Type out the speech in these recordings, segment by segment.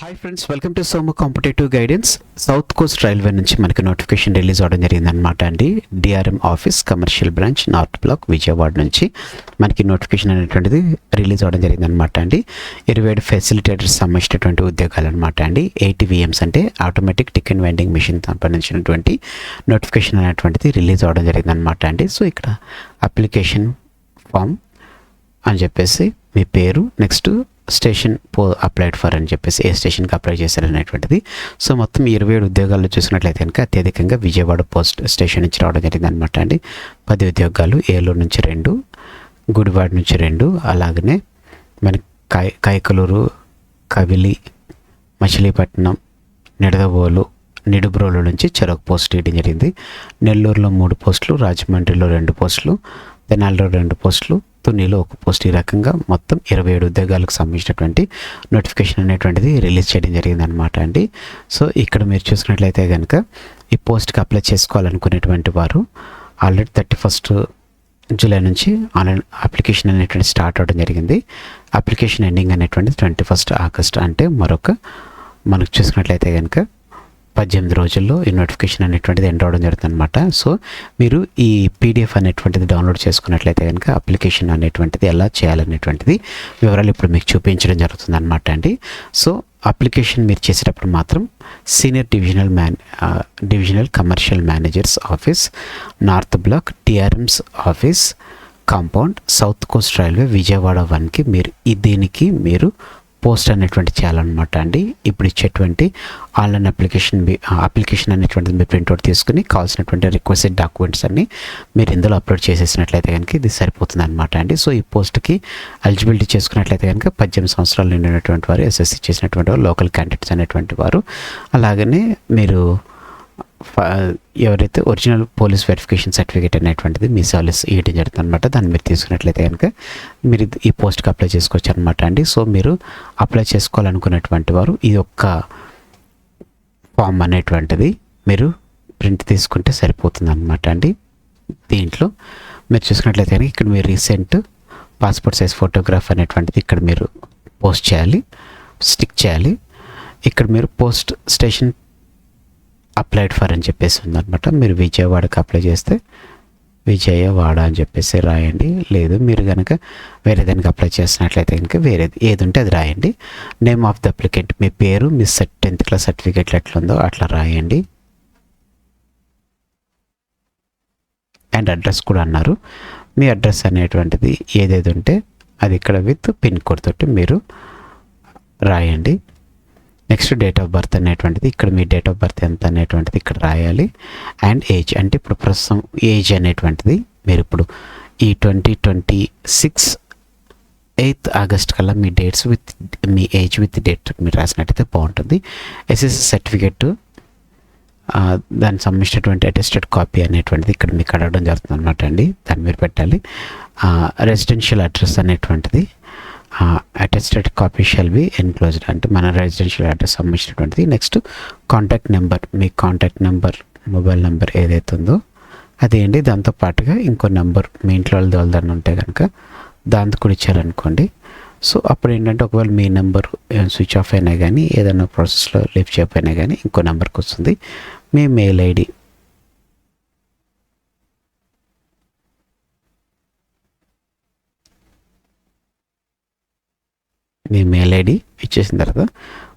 Hi friends, welcome to Soma competitive guidance. South Coast Railway నుంచి మనకి notification release అవడం జరిగిందనమాట అండి. DRM office commercial branch north block Vijayawada నుంచి మనకి నోటిఫికేషన్ అనేటువంటిది రిలీజ్ అవడం జరిగిందనమాట అండి. 27 ఫెసిలిటేటర్స్ సంబంధించినటువంటి ఉద్యోగాలు అనమాట అండి. 80 VMs అంటే ఆటోమేటిక్ టికెట్ వెండింగ్ మిషన్ సంబంధించినటువంటి నోటిఫికేషన్ అనేటువంటిది రిలీజ్ అవడం జరిగిందనమాట అండి. సో ఇక్కడ అప్లికేషన్ ఫామ్ అని చెప్పేసి మీ పేరు, నెక్స్ట్ స్టేషన్ అప్లైడ్ ఫర్ అని చెప్పేసి ఏ స్టేషన్కి అప్లై చేశారు అనేటువంటిది. సో మొత్తం 27 ఉద్యోగాల్లో చూసినట్లయితే కనుక అత్యధికంగా విజయవాడ పోస్ట్ స్టేషన్ నుంచి రావడం జరిగింది అనమాట అండి. 10 ఉద్యోగాలు ఏలూరు నుంచి 2, గుడివాడ నుంచి 2, అలాగనే మన కైకలూరు, కవిలి, మచిలీపట్నం, నిడుబ్రోలు నుంచి చెరొక పోస్ట్ ఇవ్వడం జరిగింది. నెల్లూరులో 3 పోస్టులు, రాజమండ్రిలో 2 పోస్టులు, తెనాలిలో 2 పోస్టులు, తునిలో 1 పోస్ట్. ఈ రకంగా మొత్తం 27 ఉద్యోగాలకు సంబంధించినటువంటి నోటిఫికేషన్ అనేటువంటిది రిలీజ్ చేయడం జరిగింది అనమాట అండి. సో ఇక్కడ మీరు చూసినట్లయితే కనుక ఈ పోస్ట్కి అప్లై చేసుకోవాలనుకునేటువంటి వారు ఆల్రెడీ 31 జూలై నుంచి ఆన్లైన్ అప్లికేషన్ అనేటువంటి స్టార్ట్ అవడం జరిగింది. అప్లికేషన్ ఎండింగ్ అనేటువంటిది 21 ఆగస్ట్, అంటే మనకు చూసినట్లయితే కనుక 18 రోజుల్లో ఈ నోటిఫికేషన్ అనేటువంటిది ఎండ్ అవడం జరుగుతుంది అనమాట. సో మీరు ఈ PDF అనేటువంటిది డౌన్లోడ్ చేసుకున్నట్లయితే కనుక అప్లికేషన్ అనేటువంటిది ఎలా చేయాలనేటువంటిది వివరాలు ఇప్పుడు మీకు చూపించడం జరుగుతుంది అనమాట అండి. సో అప్లికేషన్ మీరు చేసేటప్పుడు మాత్రం senior divisional commercial managers office, north block, TRMs office compound, south Coast railway Vijayawada 1కి దీనికి మీరు పోస్ట్ అనేటువంటి చేయాలన్నమాట అండి. ఇప్పుడు ఇచ్చేటువంటి ఆన్లైన్ అప్లికేషన్ అనేటువంటిది మీరు ప్రింట్అవుట్ తీసుకుని కావాల్సినటువంటి రిక్వెస్టెడ్ డాక్యుమెంట్స్ అన్ని మీరు ఇందులో అప్లోడ్ చేసేసినట్లయితే కనుక ఇది సరిపోతుంది అనమాట అండి. సో ఈ పోస్ట్కి ఎలిజిబిలిటీ చేసుకున్నట్లయితే కనుక 18 సంవత్సరాలు నిండినటువంటి వారు, SSC చేసినటువంటి వారు, లోకల్ క్యాండిడేట్స్ అనేటువంటి వారు, అలాగనే మీరు ఎవరైతే ఒరిజినల్ పోలీస్ వెరిఫికేషన్ సర్టిఫికేట్ అనేటువంటిది మీ సర్వీస్ ఇవ్వడం జరుగుతుంది అనమాట. దాన్ని మీరు తీసుకున్నట్లయితే కనుక మీరు ఈ పోస్ట్కి అప్లై చేసుకోవచ్చు అనమాట అండి. సో మీరు అప్లై చేసుకోవాలనుకున్నటువంటి వారు ఈ యొక్క ఫామ్ అనేటువంటిది మీరు ప్రింట్ తీసుకుంటే సరిపోతుంది అనమాట అండి. దీంట్లో మీరు చూసుకున్నట్లయితే కనుక ఇక్కడ మీరు రీసెంట్ పాస్పోర్ట్ సైజ్ ఫోటోగ్రాఫ్ అనేటువంటిది ఇక్కడ మీరు పోస్ట్ చేయాలి, స్టిక్ చేయాలి. ఇక్కడ మీరు పోస్ట్ స్టేషన్ అప్లైడ్ ఫర్ అని చెప్పేసి ఉందన్నమాట. మీరు విజయవాడకి అప్లై చేస్తే విజయవాడ అని చెప్పేసి రాయండి. లేదు మీరు కనుక వేరే దానికి అప్లై చేసినట్లయితే కనుక వేరేది ఏది ఉంటే అది రాయండి. నేమ్ ఆఫ్ ద అప్లికెంట్, మీ పేరు, మీ 10th క్లాస్ సర్టిఫికేట్లు ఎట్లా ఉందో అట్లా రాయండి. అండ్ అడ్రస్ కూడా అన్నారు. మీ అడ్రస్ అనేటువంటిది ఏదేది ఉంటే అది ఇక్కడ విత్ పిన్ కోడ్ తోటి మీరు రాయండి. నెక్స్ట్ డేట్ ఆఫ్ బర్త్ అనేటువంటిది ఇక్కడ మీ డేట్ ఆఫ్ బర్త్ ఎంత అనేటువంటిది ఇక్కడ రాయాలి. అండ్ ఏజ్, అంటే ఇప్పుడు ప్రస్తుతం ఏజ్ అనేటువంటిది మీరు ఇప్పుడు ఈ 2026 8th ఆగస్ట్ కల్లా మీ డేట్స్ విత్ మీ ఏజ్ విత్ డేట్ మీరు రాసినట్టయితే బాగుంటుంది. SSC సర్టిఫికేట్ దానికి సంబంధించినటువంటి అటెస్టెడ్ కాపీ అనేటువంటిది ఇక్కడ మీకు అడగడం జరుగుతుంది అనమాట అండి. దాన్ని మీరు పెట్టాలి. రెసిడెన్షియల్ అడ్రస్ అనేటువంటిది attested copy shall be enclosed, అంటే మన రెసిడెన్షియల్ అడ్రస్ సంబంధించినటువంటిది. నెక్స్ట్ కాంటాక్ట్ నెంబర్, మీ కాంటాక్ట్ నెంబర్, మొబైల్ నెంబర్ ఏదైతే ఉందో అదేంటి. దాంతో పాటుగా ఇంకో నెంబర్ మీ ఇంట్లో వాళ్ళని ఉంటే కనుక దాంతో కూడా ఇచ్చారనుకోండి. సో అప్పుడు ఏంటంటే ఒకవేళ మీ నెంబర్ స్విచ్ ఆఫ్ అయినా కానీ ఏదైనా ప్రాసెస్లో లిఫ్ట్ చేయకపోయినా కానీ ఇంకో నెంబర్కి వస్తుంది. మీ మెయిల్ ఐడి, ఇచ్చేసిన తర్వాత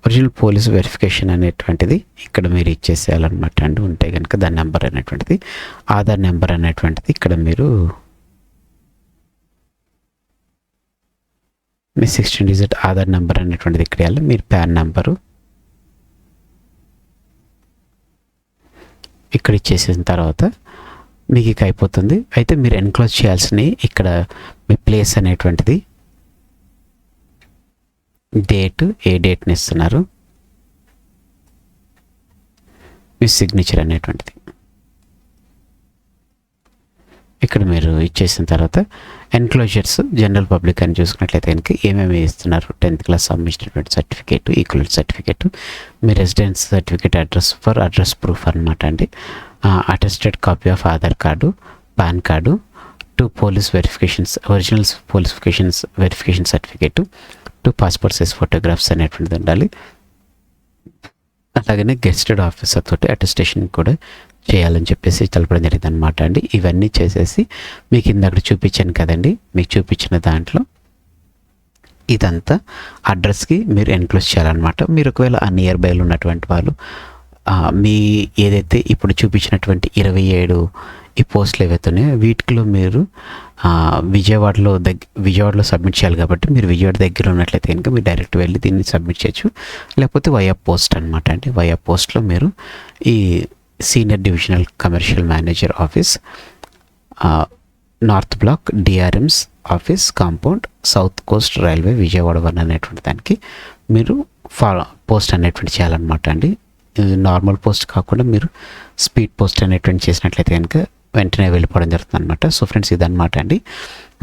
ఒరిజినల్ పోలీస్ వెరిఫికేషన్ అనేటువంటిది ఇక్కడ మీరు ఇచ్చేసేయాలన్నమాట అండి. ఉంటే కనుక దాని నెంబర్ అనేటువంటిది, ఆధార్ నెంబర్ అనేటువంటిది ఇక్కడ మీరు మీ 16 డిజిట్ ఆధార్ నెంబర్ అనేటువంటిది ఇక్కడ వేయాలి. మీరు పాన్ నెంబరు ఇక్కడ ఇచ్చేసిన తర్వాత మీకు ఇక అయిపోతుంది. అయితే మీరు ఎన్క్లోజ్ చేయాల్సినవి ఇక్కడ మీ ప్లేస్ అనేటువంటిది, డేట్, ఏ డేట్ని ఇస్తున్నారు, మీ సిగ్నేచర్ అనేటువంటిది ఇక్కడ మీరు ఇచ్చేసిన తర్వాత ఎన్క్లోజర్స్ జనరల్ పబ్లిక్ అని చూసుకున్నట్లయితే కనుక ఏమేమి ఇస్తున్నారు, 10th క్లాస్ సంబంధించినటువంటి సర్టిఫికేట్, ఈక్వలెంట్ సర్టిఫికేట్, మీ రెసిడెన్స్ సర్టిఫికేట్, అడ్రస్ ప్రూఫ్ అనమాట అండి, attested copy of Aadhaar card, pan card, 2 police verifications, original police verification certificate, 2 passport size photographs అనేటువంటిది ఉండాలి. అలాగనే గెస్టెడ్ ఆఫీసర్ తోటి అటెస్టేషన్ కూడా చేయాలని చెప్పేసి తెలపడం జరిగింది అనమాట అండి. ఇవన్నీ చేసేసి మీకు ఇందాక చూపించాను కదండి, మీకు చూపించిన దాంట్లో ఇదంతా అడ్రస్కి మీరు ఎన్క్లోజ్ చేయాలన్నమాట. మీరు ఒకవేళ ఆ నియర్ బైలో ఉన్నటువంటి వాళ్ళు మీ ఏదైతే ఇప్పుడు చూపించినటువంటి 27 ఈ పోస్టులు ఏవైతే ఉన్నాయో వీటిలో మీరు విజయవాడలో సబ్మిట్ చేయాలి కాబట్టి మీరు విజయవాడ దగ్గర ఉన్నట్లయితే కనుక మీరు డైరెక్ట్ వెళ్ళి దీన్ని సబ్మిట్ చేయొచ్చు. లేకపోతే వయా పోస్ట్ అనమాట అండి. వయా పోస్ట్లో మీరు ఈ senior divisional commercial manager office, north block DRMs office compound, south Coast railway Vijayawada 1 అనేటువంటి దానికి మీరు పోస్ట్ అనేటువంటి చేయాలన్నమాట అండి. నార్మల్ పోస్ట్ కాకుండా మీరు స్పీడ్ పోస్ట్ అనేటువంటి చేసినట్లయితే కనుక వెంటనే వెళ్ళిపోవడం జరుగుతుంది అనమాట. సో ఫ్రెండ్స్, ఇదన్నమాట అండి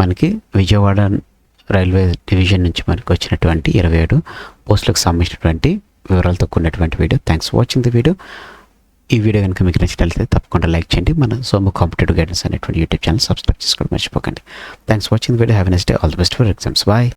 మనకి విజయవాడ రైల్వే డివిజన్ నుంచి మనకు వచ్చినటువంటి 27 పోస్టులకు సంబంధించినటువంటి వివరాలతో కూడినటువంటి video. Thanks for watching the video. ఈ వీడియో కనుక మీకు నచ్చినట్లయితే తప్పకుండా లైక్ చేయండి. మన సోము కాంపిటేటివ్ గైడెన్స్ అనేటువంటి యూట్యూబ్ ఛానల్ సబ్స్క్రైబ్ చేసుకోవడం మర్చిపోకండి. Thanks for watching the video. Have a nice day. All the best for exams. Bye.